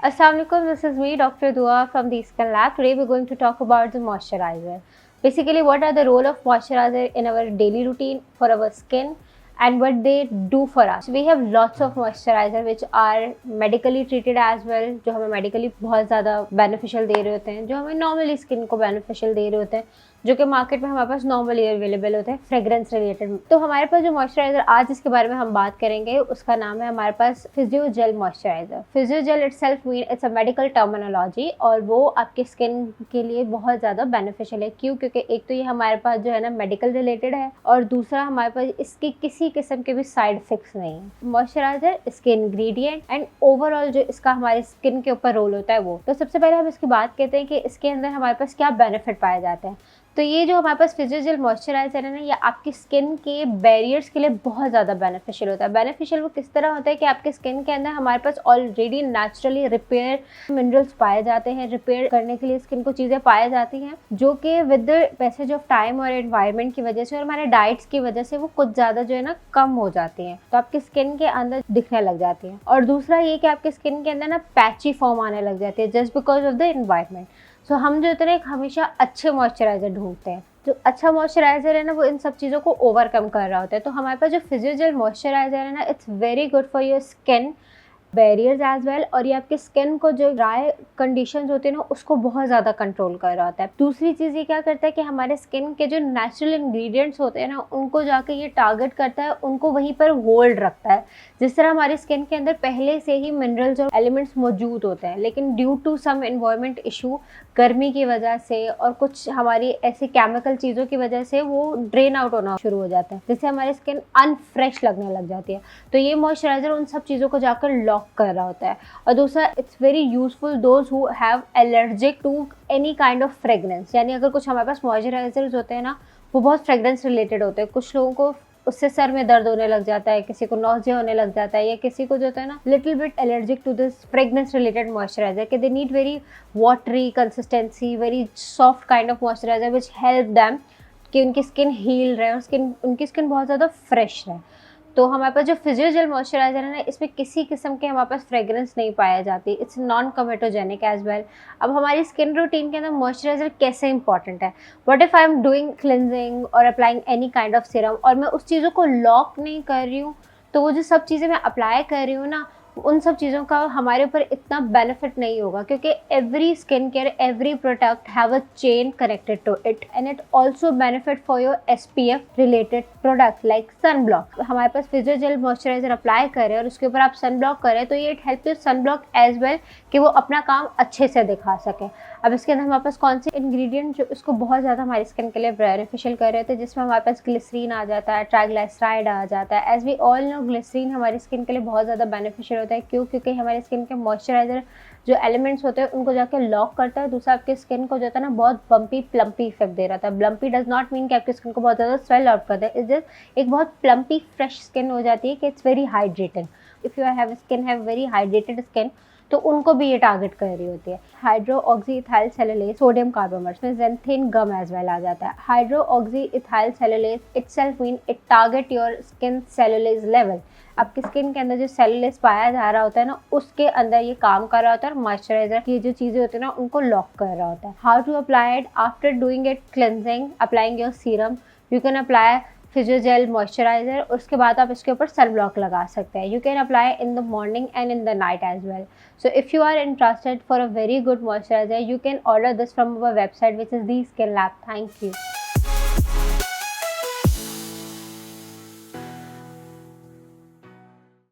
Assalamualaikum, this is me, Dr. Dua from the Skin Lab. Today we're going to talk about the moisturizer. Basically, what are the role of moisturizer in our daily routine for our skin and what they do for us. We have lots of moisturizer which are medically treated as well, जो हमें medically बहुत ज़्यादा beneficial दे रहे होते हैं, जो हमें normally skin को beneficial दे रहे होते हैं, जो कि मार्केट में हमारे पास नॉर्मली अवेलेबल होते हैं फ्रेग्रेंस रिलेटेड। तो हमारे पास जो मॉइस्चराइजर आज जिसके बारे में हम बात करेंगे उसका नाम है हमारे पास Physiogel moisturiser. Physiogel itself mean it's a medical terminology और वो आपके स्किन के लिए बहुत ज़्यादा बेनिफिशियल है। क्यों? क्योंकि एक तो ये हमारे पास जो है ना मेडिकल रिलेटेड है और दूसरा हमारे पास इसकी किसी किस्म के भी साइड इफेक्ट्स नहीं है। मॉइस्चराइजर, इसके इंग्रेडिएंट एंड ओवरऑल जो इसका हमारे स्किन के ऊपर रोल होता है वो। तो सबसे पहले हम इसकी बात करते हैं कि इसके अंदर हमारे पास क्या बेनिफिट पाए जाते हैं। तो ये जो हमारे पास फिजियोजेल मॉइस्चराइजर है ना, ये आपकी स्किन के बैरियर्स के लिए बहुत ज़्यादा बेनिफिशियल होता है। बेनिफिशियल वो किस तरह होता है कि आपके स्किन के अंदर हमारे पास ऑलरेडी नेचुरली रिपेयर मिनरल्स पाए जाते हैं, रिपेयर करने के लिए स्किन को चीज़ें पाई जाती हैं जो कि with the passage of time और एनवायरनमेंट की वजह से और हमारे डाइट्स की वजह से वो कुछ ज़्यादा जो है ना कम हो जाती हैं, तो आपकी स्किन के अंदर दिखने लग जाती हैं। और दूसरा ये कि आपके स्किन के अंदर ना पैची फॉर्म आने लग जाती है just because of the environment. So हम जो होते हैं हमेशा अच्छे मॉइस्चराइजर ढूंढते हैं। जो अच्छा मॉइस्चराइजर है ना वो इन सब चीज़ों को ओवरकम कर रहा होता है। तो हमारे पास जो फिजियोजेल मॉइस्चराइजर है ना, it's very good for your skin barriers as well, और ये आपके स्किन को जो ड्राई कंडीशंस होती है ना उसको बहुत ज़्यादा कंट्रोल कर रहा होता है। दूसरी चीज़ ये क्या करता है कि हमारे स्किन के जो नेचुरल इंग्रेडिएंट्स होते हैं ना उनको जाके ये टारगेट करता है, उनको वहीं पर होल्ड रखता है। जिस तरह हमारी स्किन के अंदर पहले से ही मिनरल्स और एलिमेंट्स मौजूद होते हैं, लेकिन due to some environment issue, गर्मी की वजह से और कुछ हमारी ऐसी केमिकल चीज़ों की वजह से वो ड्रेन आउट होना शुरू हो जाता है, जिससे हमारी स्किन अनफ्रेश लगने लग जाती है। तो ये मॉइस्चराइजर उन सब चीज़ों को जाकर लॉक कर रहा होता है। और दूसरा, it's very useful those who have allergic to any kind of fragrance. यानी अगर कुछ हमारे पास मॉइस्चराइजर्स होते हैं ना वो बहुत फ्रेग्रेंस रिलेटेड होते हैं, कुछ लोगों को उससे सर में दर्द होने लग जाता है, किसी को नॉजिया होने लग जाता है, या किसी को जो होता है ना little bit allergic to this fragrance related moisturiser कि they need very watery consistency, very soft kind of moisturiser which help them कि उनकी स्किन हील रहे और उनकी स्किन बहुत ज़्यादा फ्रेश रहे। तो हमारे पास जो फिजियोजेल मॉइस्चराइजर है ना इसमें किसी किस्म के हमारे पास फ्रेग्रेंस नहीं पाया जाती। It's non comedogenic as well. अब हमारी स्किन रूटीन के अंदर मॉइस्चराइजर कैसे इंपॉर्टेंट है। What if I am doing cleansing और applying any kind of serum और मैं उस चीज़ों को लॉक नहीं कर रही हूँ, तो वो जो सब चीज़ें मैं अप्लाई कर रही हूँ ना उन सब चीज़ों का हमारे ऊपर इतना बेनिफिट नहीं होगा, क्योंकि every skin care, every product have a chain connected to it and it also benefit for your SPF related product like sun block. हमारे पास फिजियोजेल मॉइस्चराइजर अप्लाई करें और उसके ऊपर आप सन ब्लॉक करें तो ये it help you sun block as well कि वो अपना काम अच्छे से दिखा सके। अब इसके अंदर हमारे पास कौन से इंग्रेडिएंट जो इसको बहुत ज़्यादा हमारी स्किन के लिए बेनिफिशियल कर रहे थे, जिसमें हमारे पास ग्लिसरीन आ जाता है, ट्राइग्लिसराइड आ जाता है। As we all know glycerin हमारी स्किन के लिए बहुत ज़्यादा बेनिफिशियल होता है। क्यों? क्योंकि हमारी स्किन के मॉइस्चराइजर जो एलिमेंट्स होते हैं उनको जाकर लॉक करता है। दूसरा, आपकी स्किन को जो होता है ना बहुत बम्पी प्लम्पी इफेक्ट दे रहा था। ब्लम्पी डज नॉट मीन कि आपकी स्किन को बहुत ज़्यादा स्वेल आउट करता है, इट्स जस्ट एक बहुत प्लम्पी फ्रेश स्किन हो जाती है कि it's very hydrated. If you have very hydrated skin तो उनको भी ये टारगेट कर रही होती है। Hydro oxy ethyl cellulose sodium कार्बोमेट में ज़ैंथेन गम एज वेल आ जाता है। Hydro oxy ethyl cellulose itself mean it target your skin cellulose level. आपकी स्किन के अंदर जो सेलुलोज पाया जा रहा होता है ना उसके अंदर ये काम कर रहा होता है और मॉइस्चराइजर की जो चीज़ें होती है ना उनको लॉक कर रहा होता है। How to apply it? After doing it cleansing, applying your serum, you can apply Physiogel moisturiser. उसके बाद आप इसके ऊपर सन ब्लॉक लगा सकते हैं। You can apply in the morning and in the night as well. So if you are interested for a very good moisturiser, you can order this from our website, which is the Skin Lab. Thank you.